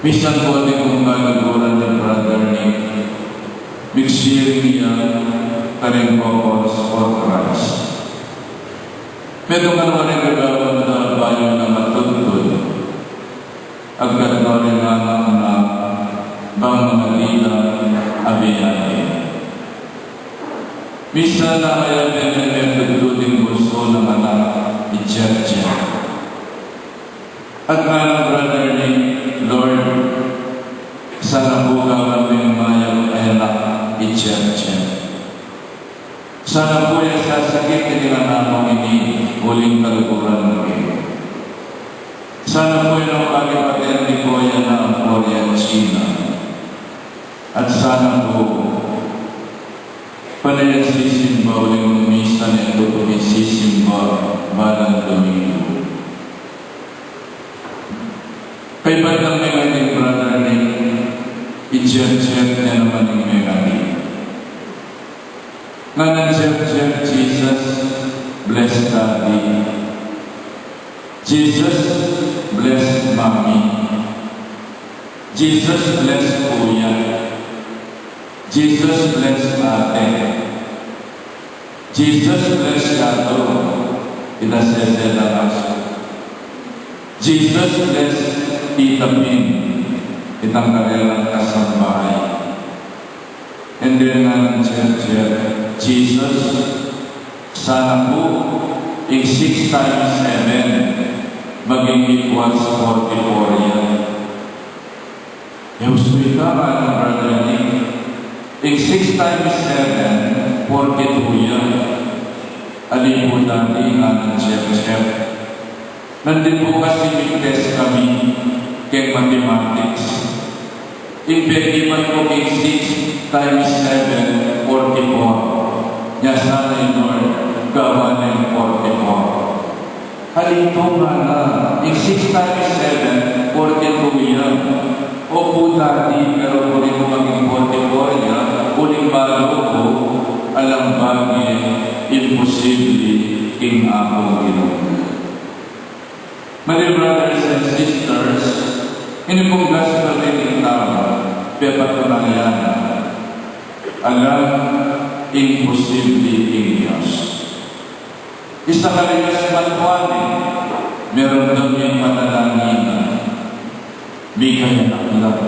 Minsan po ating kung kagaguran ng brother ni Migsiri niya karing purpose for Christ. Pero kung rin gagawin na bayo na matuntun, agad na rin na bang mga lila abiyate. Minsan na kaya din nagtututin gusto ng anak ni Churchill. At nga brother ni Lord, sana po gawin mayang ay anak ni Churchill. Sana po yung sasakit nila namang ini huling kalukuran ng Pino. Sana po yung pag-ipatin ni Kuya ng Korea, China. At sana po panayang sisimba uling umisa na ito po sisimba balang Domingo. Kay bandang may ating brother ni i-jet-jet niya naman yung may ating. Nga nag-jet-jet, Jesus, bless Daddy. Jesus, bless Mommy. Jesus, bless Kuya. Jesus, bless Ate. Jesus, bless Gato. Inaseselakas. Jesus, bless Tita Pin, itang karelang kasambahay. And then nga ng Jesus, sana po, in 6 times 7, maging equals 44 yan. Yung suwita ka ng brother Nick, in 6 times 7, 42 yan. Alin po dati nga ng Chef. Nandun po kasi may test kami kay mathematics. Impediman ko kay 6 times 7, 44. Niya sana yung Lord, gawa na yung 44. Halito nga na, in 6 times 7, 42 yan. O po dati, pero kung rin mo maging 44 yan, uling bago ko, alam bagay, imposible, king ako ginoon. My dear brothers and sisters, ini pong gospel reading tao, pepat ko nangyayana, alam, imposible king Diyos. Isa kaligas matwani, meron daw niyang panalangin, bigay na aklat.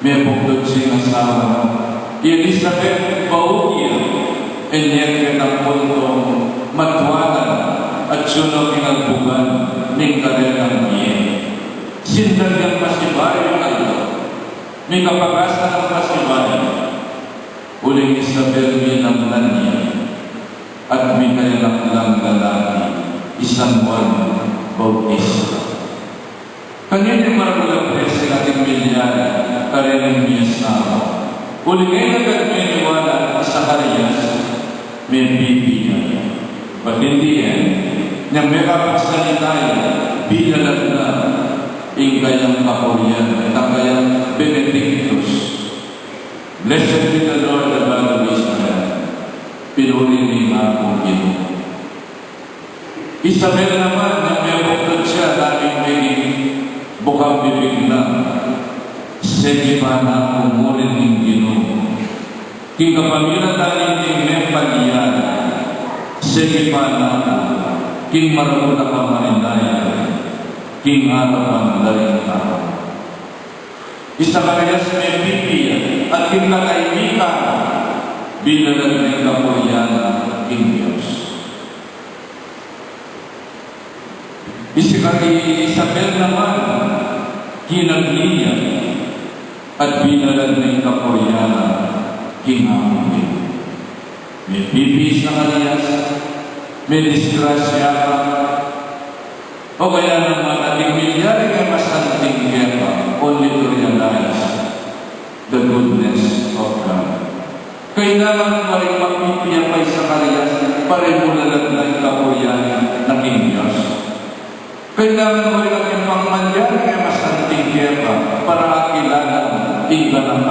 May bukod siyang asawa, Elizabeth Baugil, inyek ng puntong matwanan, at yun ang pinagbugan ng karenang iyan. Sindan ng pasibay ang may kapagasa ng pasibay. Uling Isabel minamnan niya at may kailangang lalaki, isang buwan Bautista. Kanina maragulang presi ating milyari, karenang niya sa ako. Uling ngayon agad may niwala sa Arias, may bibigyan. But in the end, na may kapagsanitay, binalag na ingkayang kapurian at ang kayang Benedictus. Blessed be the Lord, the God of Israel. Pinurin ni akong Ginoo. Isabel naman, na may buklod siya, daming may bukang bibig na. Sige pa na umurin ng Ginoo. Kikapamila tayo ng Mempalian. Sige pa na king marunong ka marinaya, king harapan daring tao. Isa karayas may bibiyan at king nakaibigan, binalag ng kapuriana, king Diyos. Isabel naman, kinagliyan at binalag ng kapuriana, king Amin. May bibis na karayas, may disgrasya ka, o kaya naman ating milyari kay masanting kaya only to realize the goodness of God. Kailangan mo rin magpipiyapay sa kariyas para mo lalagnan kapuriyan ng Diyos. Kailangan mo rin ang pangmalyari kay masanting kaya para akilanan, tinggalan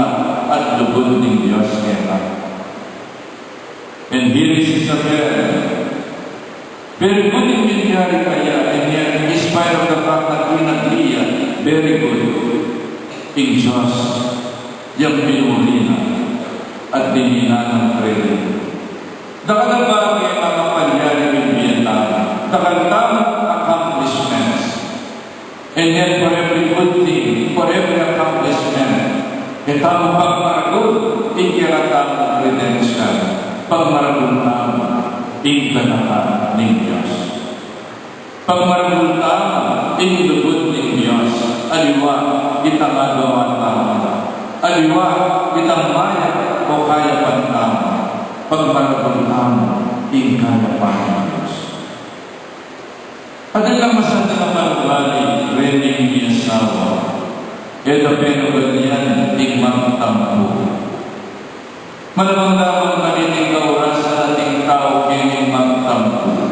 at lubod ng Diyos kaya. And here is Isabel. Very good in milyari kaya, and yet, in spite of the fact that we not very good in Diyos, yung pinuri na at dinina ng prayer. Nakalabagi ang kapangyari ng Vietnam, nakalamang accomplishments, and yet for every good thing, for every accomplishment, itang pagmaragod, ikiratang credential, pagmaragod naman, ingkanakan ng Diyos. Pagmaragod naman, inglubod ng Diyos, aliwa, itang agawan naman, aliwa, itang maya o kaya pantama, pagmaragod naman, ingkanakan ng Diyos. At ang masanda na marubali, rening niya sawa, ito penuganian, tigmang tampo. Malamang lamang maninig ka oras sa ating tao kining magtampo.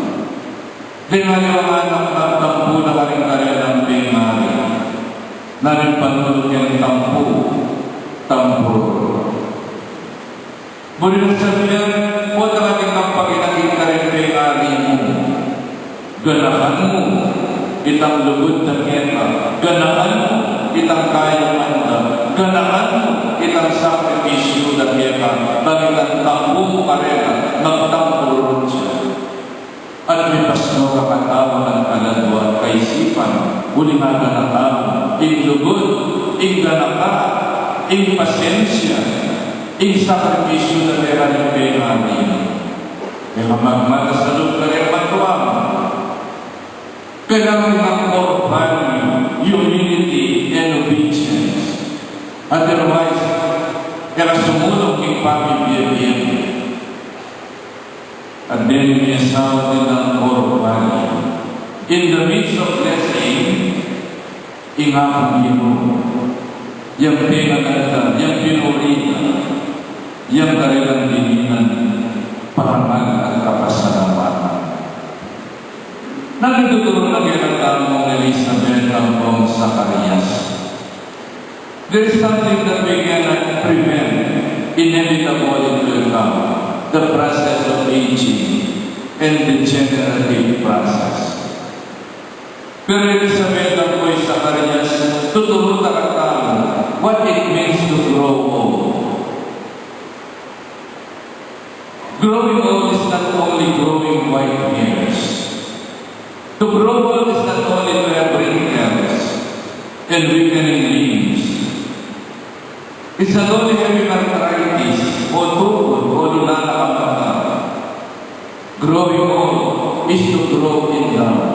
Dengan yung anak ng tampo na karing-karya ng bingari, narin panulog yung tampo, tampo. Muli na sabihin, huwag na ating ang paginaging karing bingari mo. Ganahan mo, itang lubod na keta. Ganahan mo, itang kaya manda. Ganahan mo, itang sakripisyo na keta. Bagay ang tampo karena, magtampo siya. At may pasno kakatawa ng kaladwa at kaisipan, ulimaga ng tao, ing lubod, ing ganaka, ing pasensya, ing sakripisyo na keta ng pengani. Kaya magmata sa loob ka rin matuwang. Kailangan ng core value, humility, and obedience. Otherwise, kaya sumulong king pamibiyabiyab. At then, inasawa din ng core value. In the midst of blessing, ingakong ino. Yang pinaganda, yang pinurita, yang karilang dininan, paraman at kapasalamatan. Nagtuturo na kinatang mong Elizabeth ang pong Zacarias. There is something that we cannot prevent, inevitable it will come, the process of aging and the generative process. Pero Elizabeth ang pong Zacarias, tuturo na katang what it means to grow old. Growing old is not only growing white hairs. To grow old is not only to have wrinkles and weakening limbs. It's not only having arthritis o tukod o lunalakamata. Growing old is to grow in love.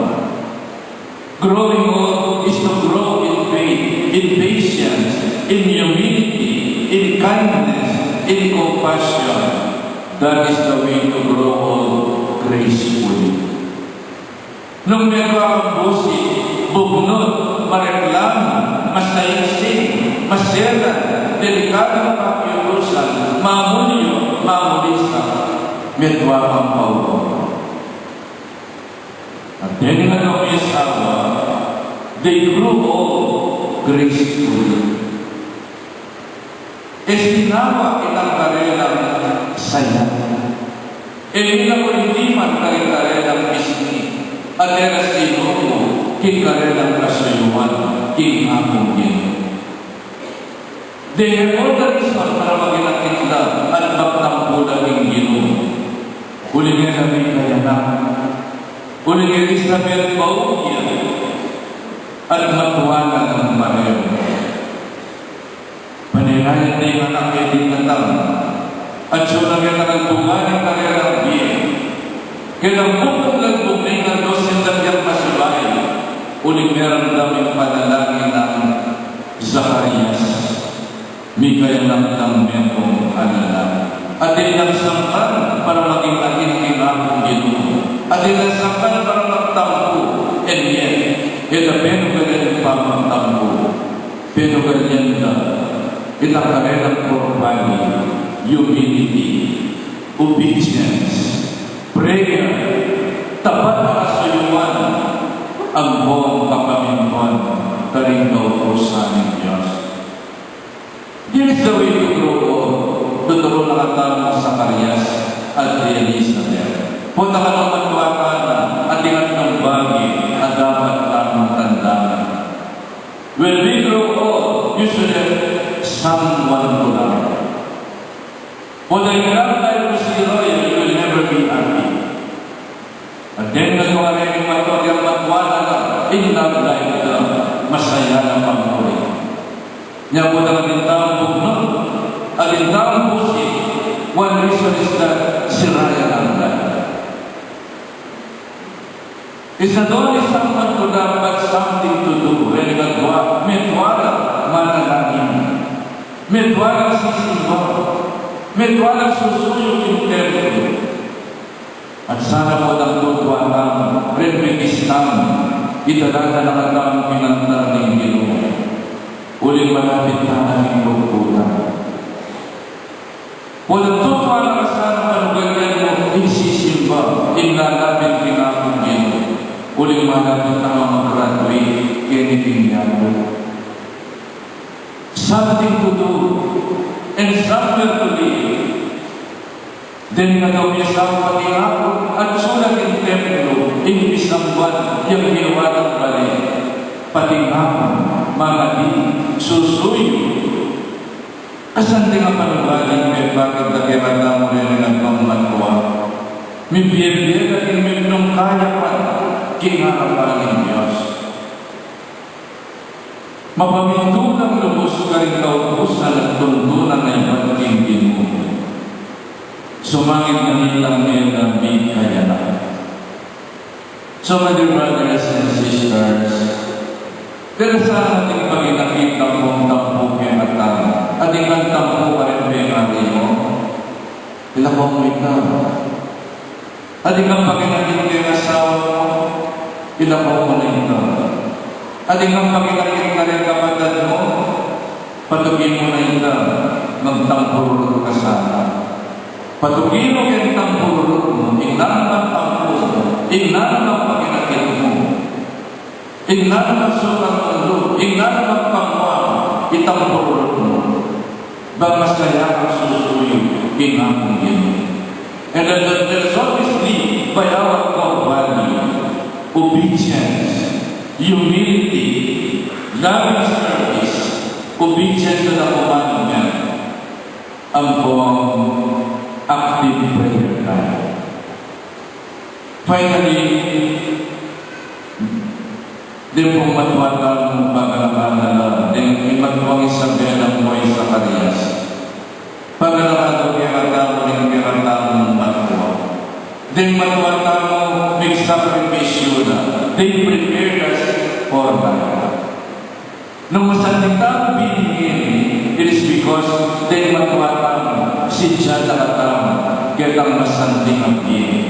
Growing old is to grow in faith, in patience, in humility, in kindness, in compassion. That is the way to grow old gracefully. Nung meron ang busi, bugnot, mareklamo, mas naiksing, masela, delikado ang pakiurusan, mamulyo, mamulisa, medwa ang paulo. At then nga nung isawa, they grew old gracefully. Estinawa itang karelang saya. Hindi na ko hindi man karelang isni. At eras inumo, king karelang kasayuan, king hapong yun. They have all the reason para maginakitla at magtampulan ng Ginoo. Uli nga namin kayanak. Uli nga Elizabeth Baugya at matuwanan ng Maria. Panirayan na yung anak edin na tao at siya na nga nagbumaning karelang biya. Kailang bukong nagbumay ng dosin ng yang masibay, uling meron daming panalangin ng Zacarias, Mikael ng metong alala. At inagsangkan para maging akin-kinakong Ginoo. At inagsangkan para magtampo. And yet, ito penugalan pa magtampo. Penugalan na itakarelang kurbani, humility, obedience, prayer, tapat na kasuyuan, ang buong kapamilyon, karing nautusan ng Diyos. This is the way to grow old. Tuturo na katang sa Zacarias at Elizabeth. Punta ka ng matwakana at ingat ng bagi at dapat lamang tandaan. When At then nagawa rin yung matwag yung matwala na in love life na masaya na pamuli. Niya po na alintang bugno, alintang pusi. One reason is that siraya ang life. It's not only someone to love, but something to do. When nagawa, metwala manalangin. Metwala sisimba. Metwala susuyo yung templo. At sana po ng tutwa ng Remekistan, italaga ng atang pinantar ng Ginoo. Uling malapit na aming lungkutan. Walang tutwa ng asana panugalan mo, isisimba, inlalapit kinakong Ginoo. Uling malapit na mag-graduate, anything yan. Something to do, and somewhere to live. Then nagawin siya ang patingapon at sulat yung templo, imbis ang buwan, yung ginawa ng bali. Patingapon, mga di, susuyo. Asan din ang panubaling may bakit na kirata mo rin ang pangmatwa? May biyebiyeg at iminong kaya pa, kinarapan ng Diyos. Mapamintulang lubos ka rin kaupos na nagtuntunan na iba't hindi mo. Sumangit na nilang nilang big kaya na. So, my dear brothers and sisters, dahil sa ating pag-inakita mong tampo kaya natang, ating ang tampo pa rin pengari mo, ilapang mo ikaw. Ating ang pag-inakita kaya asawa mo, ilapang mo na ikaw. Ating ang pag-inakita na rin kapatid mo, patugin mo na ikaw, magtampo ka sana. Patugin mo kaya tampo mo, ingnan ang tampo mo, ingnan ang pag-inakita mo. Ingnan ang sukang mundo, ingnan ang pangwa, itampurot mo. Bagas kaya ang susuyo, ingnan mo yun. And there's obviously by our core value, obedience, humility, loving service, obedience to the commandment, ang buong active prayer life. Finally, di pong matwata ng pagkakamalala, di matwang Isabela mo ay Zacarias. Pagkakado kirata mo rin kirata mo matwa. Di matwata mo may sakripisyo na. They prepared us for that. Nung masalita mo binigyan, it is because di matwata mo si Diyan nakatama, kitang masanting ang biyan.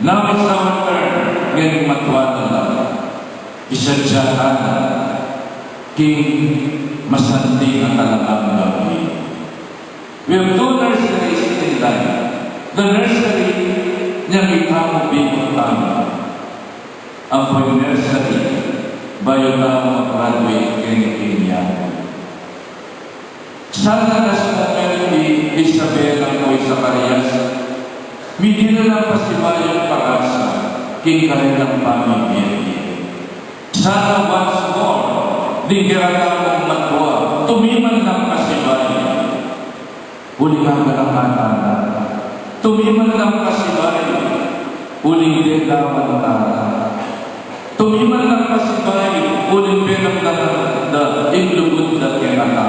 Now it's our turn, ngayon matwata lang. Isadyahan king masanting ang talagang gabi. We have two nurseries in life. The nursery niyang itamo bigutan. Ang pag-nursery, bayo na mag-graduate kinikinya. Sana na sa moment ni Isabela o Zacarias, hindi na lang pasibayang pag-asa, king kanilang pamilya. Sana once more, di kirata mong matwa, tumiman ng kasibay. Huling ang kalangkatana. Tumiman ng kasibay. Huling delawan tana. Tumiman ng kasibay. Huling penang na inlubot na kirata.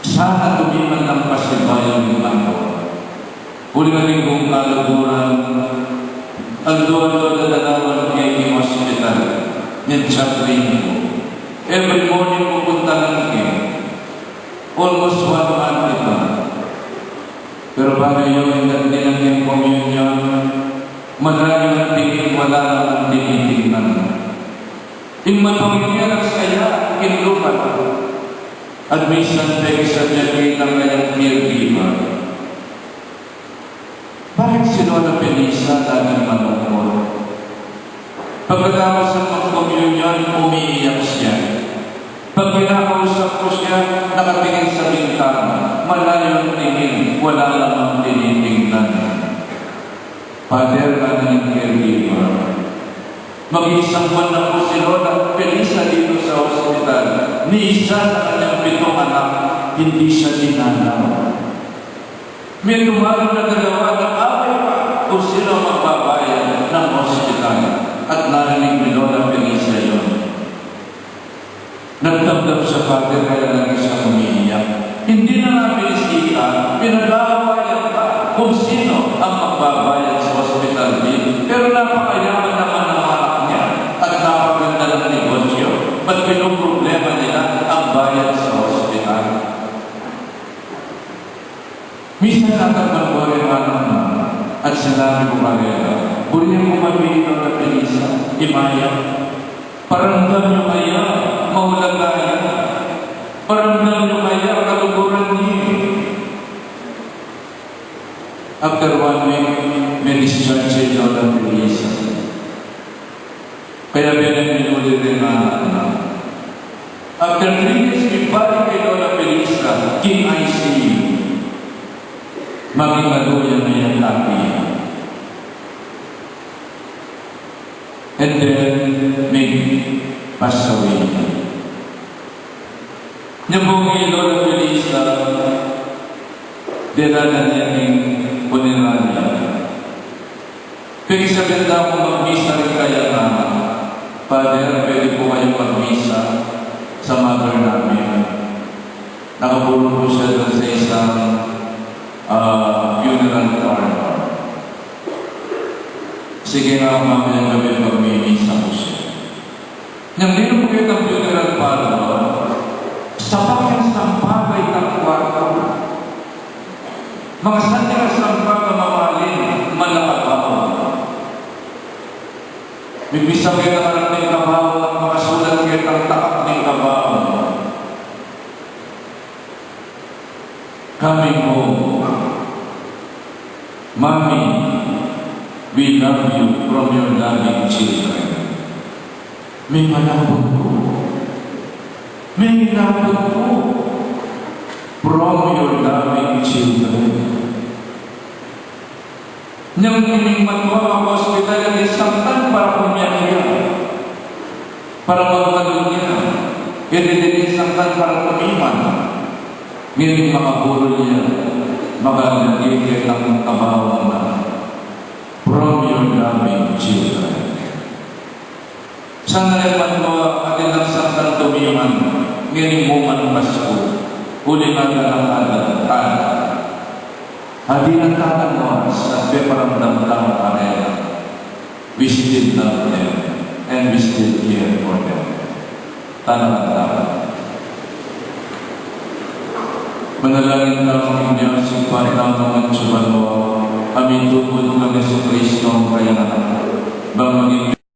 Sana tumiman ng kasibay ang mga. Huling ang linggong kalaburan, ang doon na dalawan ng hospital, ng chaplain ko. Every morning pupunta lang kayo. Almost 1 month ito. Pero bago yung nagdilang yung communion, madami ng tingin, wala lang ang tinitingnan. Yung matungin ang saya, kinlupat. At minsan pwede sa jagay ng kanyang caregiver. Bakit sino na Penisa laging manungkol? Pagkatapos ng mag-communion, umiiyak siya. Pag pinakausap ko siya, nakatingin sa bintana, malayo ang tingin, wala lang ang tinitingnan. Father ka ng caregiver. Mag-isang buwan na po si Lola Penisa dito sa hospital. Ni isa sa kanyang 7 anak, hindi siya dinanaw. May tumalang na dalawa na away pa kung sino magbaba narinig ni Lola Felisa yun. Nagdamdam sa Father, kaya lagi siya umiiyak. Hindi na nga pinisita, pinag-aawayan pa kung sino ang magbabayad sa hospital bill. Pero napakayaman naman ng anak niya at napaganda ng negosyo. Ba't pinoproblema nila ang bayad sa hospital? Minsan natatang ko rin anak na at sinabi ko Marela, buriyan mo kami ng Felisa, Imaya. Paramdam nyo kaya, maulagaya. Paramdam nyo kaya, kaluguran niyo. After 1 week, may discharge si Lola Felisa. Kaya pinag-minuli rin na. After 3 days, may balik kay Lola Felisa, King ICU. Maging maluyan na yung lapi. And then, may pass away. Nyambungi Lola Felisa, dinala niya ng puneranya. Pero sabihin daw kung mag-misa rin kaya na, Father, pwede po kayong mag-misa sa mother namin. Nakapulong po siya doon sa isang funeral parlor. Sige nga, mamaya gabi pag-mimisa ko siya. Nang dinupagay ng funeral parlor, sapak yung sampagay ng kwarto. Mga sanya sampag na mamalin, malakabaw. Bibisa kayo ng anak ng kabaw at makasulat kayo ng takap ng kabaw. Coming home, Mommy, we love you from your loving children. May malapot po. May malapot po from your loving children. Nang kining matwa ang hospital ang isangtan para pumiyak-iyak. Para magbalon niya. Kaya isangtan para tumiman. Ngayon makaburo niya. Magalagay ng kabawan na from your loving children. Sana rin matwa atin ang sangtan tumiman. Ngayon mo man Pasko. Huli na ng alat. Hadi ng tatawas at peparamdam lang kanila. We still love them and we still care for them. Tanang-tanang. Manalangin lang ang Diyos yung panang naman siya amin tukod ng Yesu Cristo ang kayangan. Bang maging